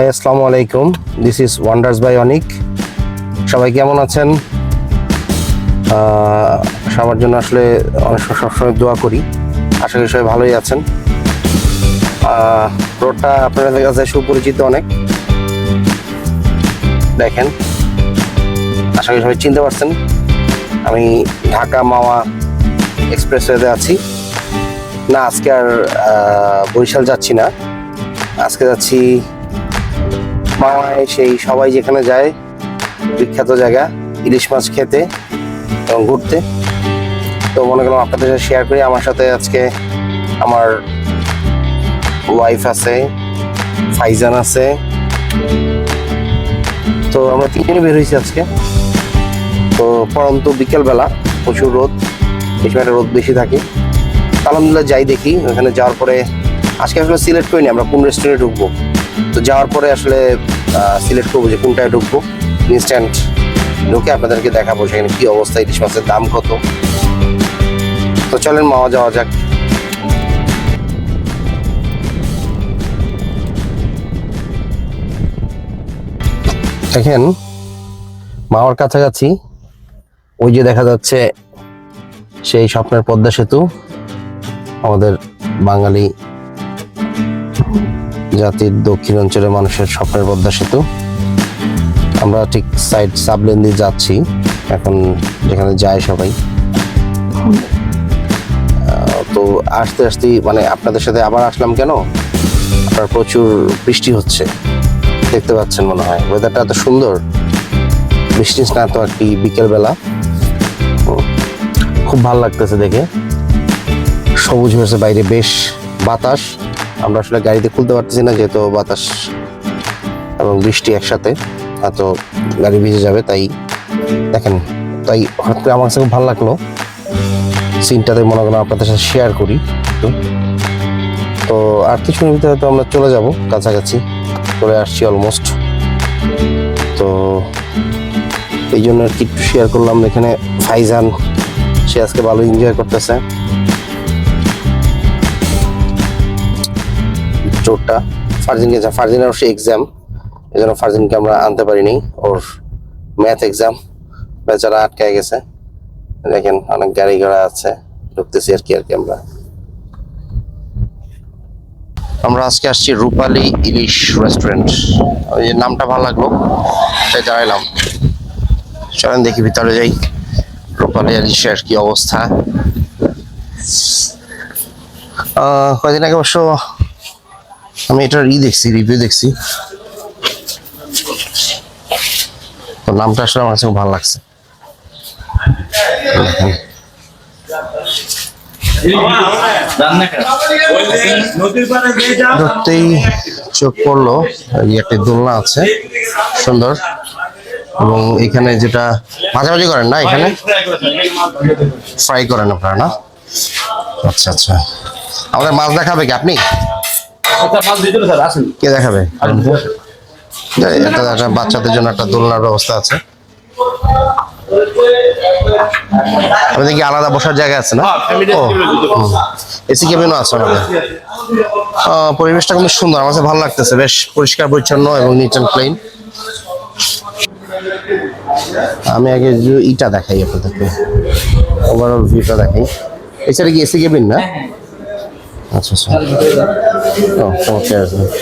High আসসালামু আলাইকুম, this is wonders by অনিক। সবাই কেমন আছেন? সবার জন্য আসলে অনেক সবসময় দোয়া করি। আশা করি সবাই ভালোই আছেন। রোডটা আপনাদের কাছে সুপরিচিত অনেক, দেখেন। আশা করি সবাই চিনতে পারছেন আমি ঢাকা মাওয়া এক্সপ্রেসওয়েতে আছি। না, আজকে আর বরিশাল যাচ্ছি না, আজকে যাচ্ছি মাওয়ায়, সেই সবাই যেখানে যায় বিখ্যাত জায়গা ইলিশ মাছ খেতে এবং ঘুরতে। তো মনে করলাম আপনাদের সাথে শেয়ার করি। আমার সাথে আজকে আমার ওয়াইফ আছে, ফাইজান আছে, তো আমরা তিনজনে বের হয়েছি আজকে। তো পরন্ত বিকেলবেলা, প্রচুর রোদ, এই সময়টা রোদ বেশি থাকে। আলহামদুলিল্লাহ যাই দেখি, ওখানে যাওয়ার পরে আজকে আসলে সিলেক্ট করিনি আমরা কোন রেস্টুরেন্টে ঢুকবো। তো যাওয়ার পরে আসলে সিলেক্ট করবো যে কোনটায় ঢুকবো। ইনস্ট্যান্ট ঢুকে আপনাদেরকে দেখাবো সেখানে কি অবস্থা, ইলিশ মাছের দাম কত। তো চলেন মাওয়া যাওয়া যাক। দেখেন মাওয়ার কাছাকাছি ওই যে দেখা যাচ্ছে সেই স্বপ্নের পদ্মা সেতু, আমাদের বাঙালি জাতির দক্ষিণ অঞ্চলের মানুষের স্বপ্নের পদ্মা সেতু। আমরা ঠিক সাইড সাবলেন দিয়ে যাচ্ছি এখন, যেখানে যায় সবাই। তো আস্তে আস্তে মানে আপনাদের সাথে আবার আসলাম কেন, আপনার প্রচুর বৃষ্টি হচ্ছে দেখতে পাচ্ছেন, মনে হয় ওয়েদারটা এত সুন্দর, বৃষ্টি না তো একটি বিকেলবেলা, খুব ভালো লাগতেছে দেখে। সবুজ হয়েছে বাইরে, বেশ বাতাস। আমরা আসলে গাড়িতে খুলতে পারতেছি না যেহেতু বাতাস এবং বৃষ্টি একসাথে, এত গাড়ি ভিজে যাবে। তাই দেখেন, তাই হঠাৎ করে আমার কাছে খুব ভালো লাগলো সিনটাতে, মনে করেন আপনাদের সাথে শেয়ার করি। তো আর কিছু মিনিটে হয়তো আমরা চলে যাব, কাছাকাছি চলে আসছি অলমোস্ট। তো এই জন্য আর কি একটু শেয়ার করলাম। এখানে ফাইজান, সে আজকে ভালো এনজয় করতেছে চোরটা। ফারজিনের অবশ্যই এক্সাম, এই জন্য ফারজিনকে আমরা আনতে পারিনি, ওর ম্যাথ এক্সাম, বেচারা আটকায় গেছে। দেখেন অনেক গাড়ি ঘোড়া আছে, ঢুকতেছি আর কি আমরা আজকে আসছি রূপালী ইলিশ রেস্টুরেন্ট। ওই যে নামটা ভালো লাগলো, তাই দাঁড়াইলাম। চলেন দেখি ভিতরে যাই, রূপালী ইলিশের কি অবস্থা। কয়েকদিন আগে অবশ্য আমি এটার দেখছি, রিভিউ দেখছি, তো নামটা আসলে আমার কাছে খুব ভালো লাগছে। ঢুকতেই চোখ পড়লো একটি দোলনা আছে, সুন্দর। এবং এখানে যেটা ভাজাভাজি করেন না, এখানে ফ্রাই করেন আপনারা না? আচ্ছা আচ্ছা, আমাদের মাছ দেখাবে কি আপনি? কে দেখাবে? একটা বাচ্চাদের জন্য একটা দোলনার ব্যবস্থা আছে। আমাদের কি আলাদা বসার জায়গা আছে না? এসি কেবিনও আছে আমাদের। পরিবেশটা খুব সুন্দর, আমার কাছে ভালো লাগতেছে, বেশ পরিষ্কার পরিচ্ছন্ন এবং নিট অ্যান্ড ক্লিন। আমি আগে ইটা দেখাই আপনাদেরকে, ওভারঅল ভিউটা দেখাই। এছাড়া কি এসি কেবিন না? আচ্ছা আচ্ছা, চমৎকার অ্যারেঞ্জমেন্ট।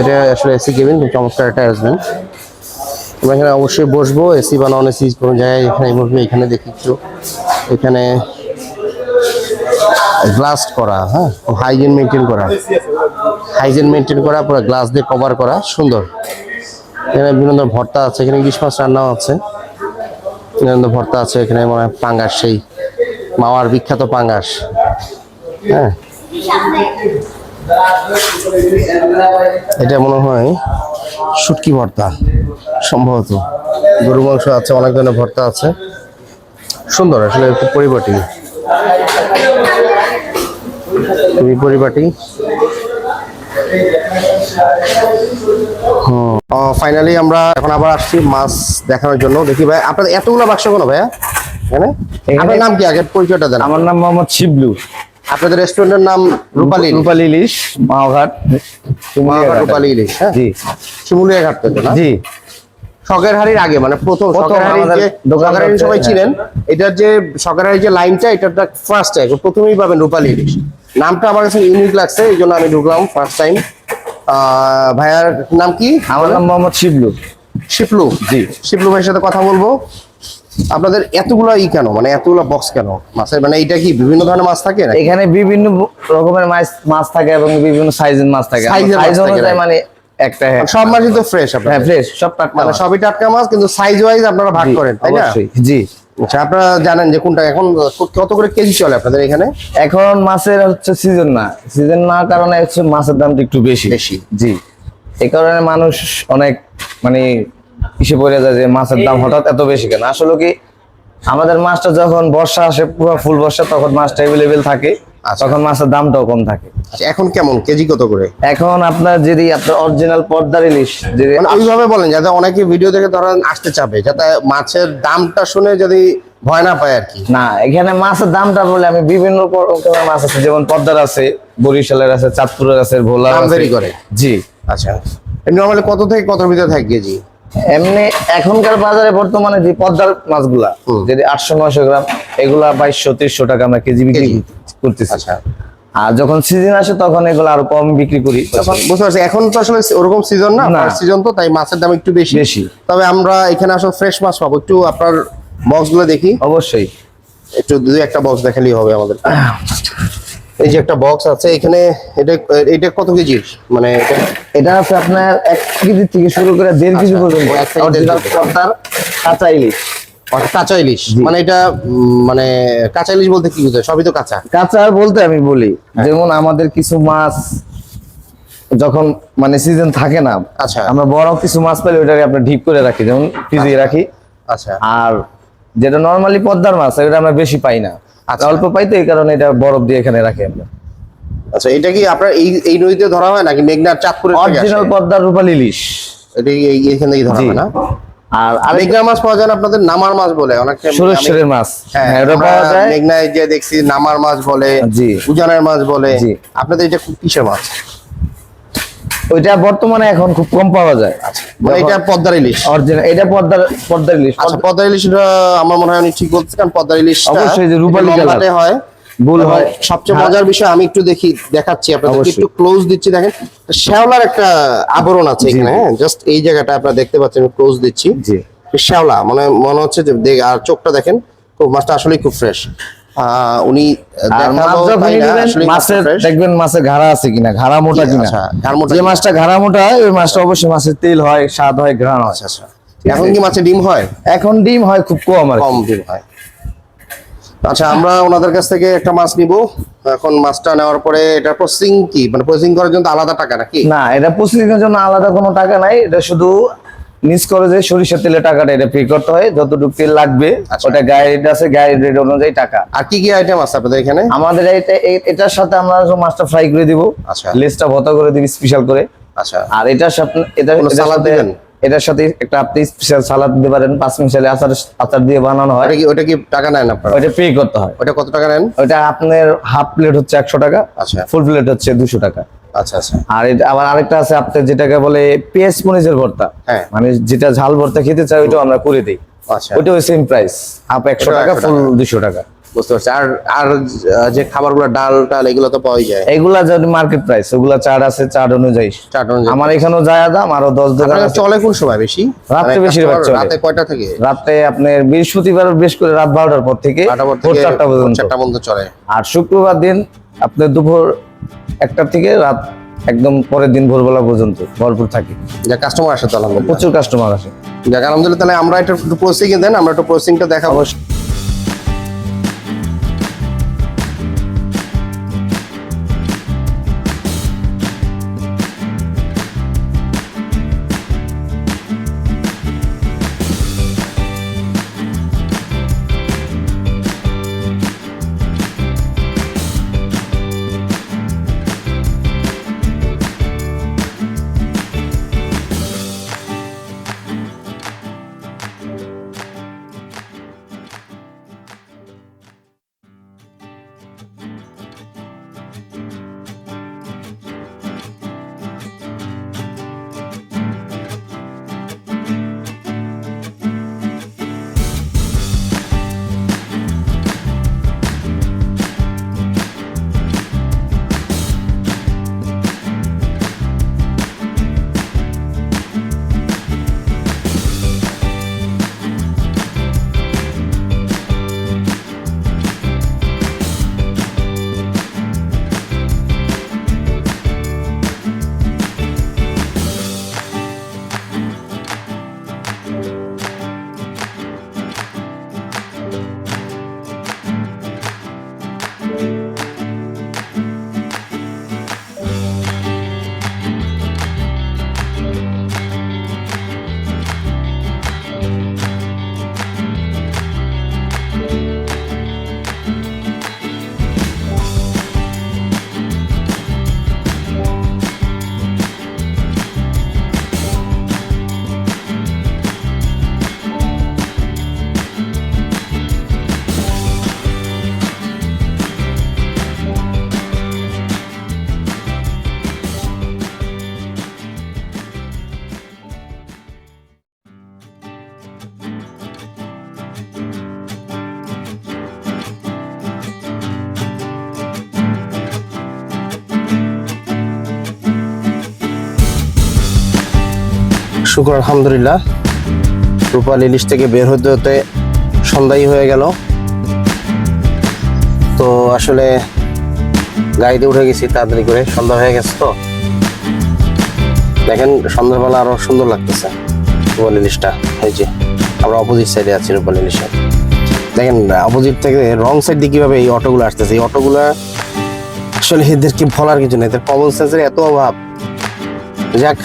এটা আসলে এসি কেবিন, চমৎকার একটা অ্যারেঞ্জমেন্ট। আমরা এখানে অবশ্যই বসবো, এসি বা নন এসি কোনো জায়গায় এখানে বসবো। এখানে দেখি একটু, এখানে গ্লাস করা, হ্যাঁ, হাইজিন মেনটেন করা, পুরো গ্লাস দিয়ে কভার করা, সুন্দর। এখানে বিভিন্ন ধরনের ভর্তা আছে, এখানে ইলিশ মাছ রান্নাও আছে, বিভিন্ন ভর্তা আছে। এখানে মনে হয় পাঙ্গাস, সেই মাওয়ার বিখ্যাত পাঙ্গাস, হ্যাঁ। এটা মনে হয় শুটকি ভর্তা সম্ভবত, গরু মাংস আছে, অনেক ধরনের ভর্তা আছে, সুন্দর আসলে খুব পরিপাটি, খুবই পরিপাটি। ফাইনালি আমরা এখন আবার আসছি মাছ দেখানোর জন্য। দেখি ভাই, আপনাদের এতগুলো বাক্স কেন ভাইয়া? এখানে আপনার নাম কি, আগে পরিচয়টা দেন। আমার নাম মোহাম্মদ শিবলু। আপনাদের রেস্টুরেন্টের নাম রূপালী রূপালী ইলিশ, মাওঘাট, রূপালী ইলিশ। হ্যাঁ, জি শিমুলিয়া ঘাট থেকে না? জি। শখের হাড়ির আগে মানে প্রথম শখের হাড়ির আমাদের যে দোকান শখের হাড়ি হচ্ছে, সবাই হ্যাঁ। চিনেন, এটার যে শখের হাড়ির যে লাইনটা, এটা ফার্স্ট টাইম প্রথমেই পাবেন রূপালী ইলিশ। নামটা আমার কাছে ইউনিক লাগছে, এই জন্য আমি ঢুকলাম ফার্স্ট টাইম। ভাইয়ার নাম কি? আমার নাম মোহাম্মদ শিবলু। শিপলু। জি। শিপলু ভাইয়ের সাথে কথা বলবো। আপনাদের এতগুলো কেন, মানে এতগুলো বক্স কেন মাছের? মানে এটা কি বিভিন্ন ধরনের মাছ থাকে নাকি? এখানে বিভিন্ন রকমের মাছ থাকে এবং বিভিন্ন সাইজের মাছ থাকে। সাইজের মাছ সাইজ থাকে, অনুযায়ী right? মানে একটা সব মাছই তো ফ্রেশ হ্যাঁ আপনাদের? ফ্রেশ, সব টাটকা মানে মাছ। সবই টাটকা মাছ, কিন্তু সাইজ ওয়াইজ আপনারা ভাগ জি, করেন, তাই না? অবশ্যই, জি। আচ্ছা, আপনারা জানেন যে কোনটা এখন কত করে কেজি চলে আপনাদের এখানে? এখন মাছের হচ্ছে সিজন না কারণে হচ্ছে মাছের দামটা একটু বেশি। জি, এই কারণে মানুষ অনেক মানে ইসে পড়ে যায় যে মাছের দাম হঠাৎ এত বেশি কেন। আসলে কি আমাদের মাছটা যখন বর্ষা আসে, পুরো ফুল বর্ষা, তখন মাছটা অ্যাভেলেবেল থাকে, আচ্ছা। তখন মাছের দামটাও কম থাকে। আচ্ছা, এখন কেমন কেজি কত করে? এখন আপনার যদি আপনার অরিজিনাল পদ্মার ইলিশ যদি মানে ওইভাবে বলেন যাতে অনেকে ভিডিও দেখে ধরেন আসতে চাবে, যাতে মাছের দামটা শুনে যদি ভয় না পায় আর কি। না, এখানে মাছের দামটা বলে আমি বিভিন্ন রকমের মাছ আছে, যেমন পদ্মার আছে, বরিশালের আছে, চাঁদপুরের আছে, ভোলার দাম আছে। vary করে? জি। আচ্ছা, নরমালি কত থেকে কত ভিতরে থাকে কেজি? এমনি এখনকার বাজারে বর্তমানে যে পদ্মার মাছগুলা যদি 800-900 গ্রাম, এগুলা 2200-2300 টাকা আমরা কেজি বিক্রি কেজি? করতেছি। আচ্ছা, আর যখন সিজন আসে তখন এগুলো আরো কম বিক্রি করি। তখন বুঝতে পারছি। এখন তো আসলে ওরকম সিজন না, না। সিজন তো, তাই মাছের দাম একটু বেশি। তবে আমরা এখানে আসলে ফ্রেশ মাছ পাবো। একটু আপনার বক্স গুলো দেখি। অবশ্যই একটু দুই একটা বক্স দেখালেই হবে আমাদের। এই যে একটা বক্স আছে এখানে, এটা কত কেজি? মানে এটা আছে আপনার 1 কেজি থেকে শুরু করে 1.5 কেজি পর্যন্ত। এক থেকে 1.5 অরিজিনাল পদ্মার কাঁচা ইলিশ। কাঁচা ইলিশ, মানে এটা মানে কাঁচা ইলিশ বলতে কি বোঝায়? সবই তো কাঁচা। কাঁচা বলতে আমি বলি যেমন আমাদের কিছু মাছ যখন মানে সিজন থাকে না, আচ্ছা। আমরা বড় কিছু মাছ পেলে ওইটাকে আমরা ডিপ করে রাখি, যেমন ফ্রিজে রাখি। আচ্ছা। আর যেটা নরমালি পদ্মার মাছ, এটা আমরা বেশি পাই না, আচ্ছা। অল্প পাই, তো এই কারণে এটা বরফ দিয়ে এখানে রাখি আমরা। আচ্ছা, এটা কি আপনার এই নদীতে ধরা হয় নাকি মেঘনার চাঁদপুরের থেকে আসে? অরিজিনাল পদ্মার রূপালী ইলিশ, এটা এইখান থেকে ধরা জি। হয় না? আর মেঘনা মাছ পাওয়া যায় না আপনাদের? নামার মাছ বলে অনেক। সুরেশ্বরের মাছ, হ্যাঁ, এটা আমরা পাওয়া যায়। মেঘনায় যে দেখছি নামার মাছ বলে, জি। উজানের মাছ বলে। জি। আপনাদের এটা কিসের মাছ? ওইটা বর্তমানে এখন খুব কম পাওয়া যায়। মানে এটা পদ্মার ইলিশ? অরিজিনাল এটা পদ্মার ইলিশ। আচ্ছা, পদ্মার ইলিশটা আমার মনে হয় উনি ঠিক বলছেন, কারণ পদ্মার ইলিশটা অবশ্যই যে রূপালী লম্বাটে কালার হয়, ভুল এবং হয়। সবচেয়ে হ্যাঁ। মজার বিষয় আমি একটু দেখাচ্ছি আপনাদের, অবশ্যই। একটু ক্লোজ দিচ্ছি, দেখেন শ্যাওলার একটা আবরণ আছে এখানে। হ্যাঁ, জাস্ট এই জায়গাটা আপনারা দেখতে পাচ্ছেন, আমি ক্লোজ দিচ্ছি। জি। শ্যাওলা মনে হচ্ছে যে আর চোখটা দেখেন, খুব মাছটা আসলেই খুব ফ্রেশ। উনি আর মাছ দেখালো যখনই তাই না, নেবেন, আসলেই মাছটা মাছের fresh। দেখবেন মাছের ঘাড়া আছে কিনা, ঘাড়া মোটা কিনা। আচ্ছা, ঘাড় মোটা যে কিনা। মাছটা ঘাড়া মোটা হয় ওই মাছটা অবশ্যই মাছের তেল হয়, স্বাদ হয়, ঘ্রাণ হয়। আচ্ছা আচ্ছা। এখন কি মাছে ডিম হয়? এখন ডিম হয় খুব কম আর কি। কম ডিম হয়। আচ্ছা, আমরা ওনাদের কাছ থেকে একটা মাছ নিব। এখন মাছটা নেওয়ার পরে এটা প্রসেসিং কি, মানে প্রসেসিং করার জন্য আলাদা টাকা নাকি? না, এটা প্রসেসিং এর জন্য আলাদা কোনো টাকা নাই, এটা শুধু নিজ করে যে সরিষার তেলের টাকাটা এটা পে করতে হয়, যতটুকু তেল লাগবে আচ্ছা। ওটা গাইড আছে, গাইড রেট অনুযায়ী টাকা। আর কি কি আইটেম আছে আপনাদের এখানে? আমাদের এটার সাথে আমরা মাছটা ফ্রাই করে দিব, আচ্ছা। লেজটা ভর্তা করে দিব স্পেশাল করে। আচ্ছা। আর এটার সাথে কোনো সালাদ দিবেন? এটার সাথে একটা আপনি স্পেশাল সালাদ দিতে পারেন, 5 মিশালি আচার দিয়ে বানানো হয়। ওটা কি টাকা নেন আপনারা? ওটা পে করতে হয়। ওটা কত টাকা নেন? ওটা আপনার হাফ প্লেট হচ্ছে 100 টাকা, আচ্ছা। ফুল প্লেট হচ্ছে 200 টাকা। আচ্ছা আচ্ছা। আর এটা আবার আরেকটা আছে আপনার যেটাকে বলে পেঁয়াজ মরিচের ভর্তা, হ্যাঁ। মানে যেটা ঝাল ভর্তা খেতে চাই ওইটাও আমরা করে দিই। আচ্ছা, ওইটাও সেম প্রাইস, হাফ 100 ওটাও টাকা, 100 ফুল টাকা। 200 টাকা। বুঝতে পারছি। আর আর যে খাবারগুলো ডাল টাল এগুলো তো পাওয়াই যায়? এগুলা যদি মার্কেট প্রাইস, ওগুলা চার্ট আছে, চার্ট অনুযায়ী। চাট অনুযায়ী। আমার এখানেও যায় দাম, আরো 10 দোকান আপনাদের আছে। চলে কোন সময় বেশি? রাত্রে মানে বেশিরভাগ customer চলে। রাতে কয়টা থেকে? রাতে আপনার বৃহস্পতিবার বেশ করে রাত 12টার পর থেকে 8টা পর ভোর থেকে 4টা পর্যন্ত। 4টা পর্যন্ত চলে। আর শুক্রবার দিন আপনার দুপুর 1টা থেকে রাত একদম পরের দিন ভোরবেলা পর্যন্ত ভরপুর থাকে। যা কাস্টমার আসে তো আলহামদুলিল্লাহ। প্রচুর কাস্টমার আসে। যাক আলহামদুলিল্লাহ। তাহলে আমরা একটু প্রসেসিং দেন, আমরা একটু প্রসেসিংটা দেখাবো। অবশ্যই। শুকর আলহামদুলিল্লাহ, রূপালী ইলিশ থেকে বের হতে হতে সন্ধ্যাই হয়ে গেল। তো আসলে গাড়িতে উঠে গেছি তাড়াতাড়ি করে, সন্ধ্যা হয়ে গেছে। তো দেখেন সন্ধ্যাবেলা আরো সুন্দর লাগতেছে রূপালী ইলিশটা। এই যে আমরা অপোজিট সাইডে আছি রূপালী ইলিশে। দেখেন অপোজিট থেকে রং সাইড দিয়ে কিভাবে এই অটোগুলো আসতেছে। এই অটোগুলা আসলে এদেরকে বলার কিছু নেই, এদের কমন সেন্সের এত অভাব। যাক,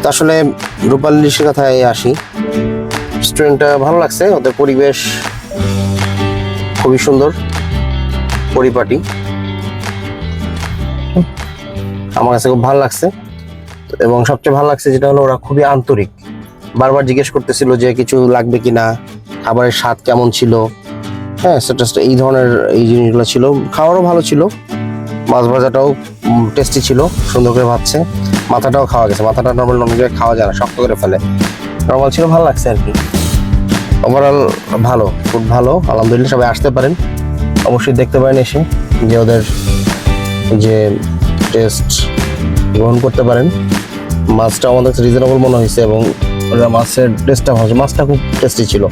তো আসলে রূপালী ইলিশের কথায় আসি। রেস্টুরেন্টটা ভালো লাগছে, ওদের পরিবেশ খুবই সুন্দর, পরিপাটি, আমার কাছে খুব ভালো লাগছে। এবং সবচেয়ে ভালো লাগছে যেটা হলো ওরা খুবই আন্তরিক। বারবার জিজ্ঞেস করতেছিল যে কিছু লাগবে কিনা, খাবারের স্বাদ কেমন ছিল, হ্যাঁ সেটা এই ধরনের এই জিনিসগুলো ছিল। খাওয়ারও ভালো ছিল, মাছ ভাজাটাও টেস্টি ছিল, সুন্দর করে ভাজছে। মাথাটাও খাওয়া গেছে, মাথাটা নর্মাল অনেক জায়গায় খাওয়া যায় না, শক্ত করে ফেলে। নর্মাল ছিল, ভালো লাগছে আর কি। ওভারঅল ভালো, খুব ভালো আলহামদুলিল্লাহ। সবাই আসতে পারেন, অবশ্যই দেখতে পারেন এসে যে ওদের যে টেস্ট গ্রহণ করতে পারেন। মাছটা আমাদের রিজনেবল মনে হয়েছে এবং ওরা মাছের টেস্টটা ভালো, মাছটা খুব টেস্টি ছিল।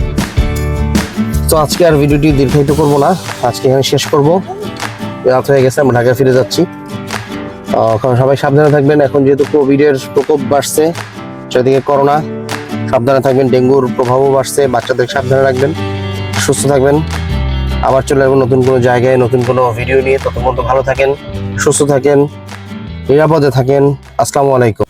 তো আজকে আর ভিডিওটি দীর্ঘায়িত করবো না, আজকে এখানে শেষ করব। রাত হয়ে গেছে, আমরা ঢাকায় ফিরে যাচ্ছি। কারণ সবাই সাবধানে থাকবেন, এখন যেহেতু কোভিডের প্রকোপ বাড়ছে, সেদিকে করোনা, সাবধানে থাকবেন। ডেঙ্গুর প্রভাবও বাড়ছে, বাচ্চাদের সাবধানে রাখবেন, সুস্থ থাকবেন। আবার চলে আসবো নতুন কোনো জায়গায় নতুন কোনো ভিডিও নিয়ে। ততক্ষণ তো ভালো থাকেন, সুস্থ থাকেন, নিরাপদে থাকেন। আসসালামু আলাইকুম।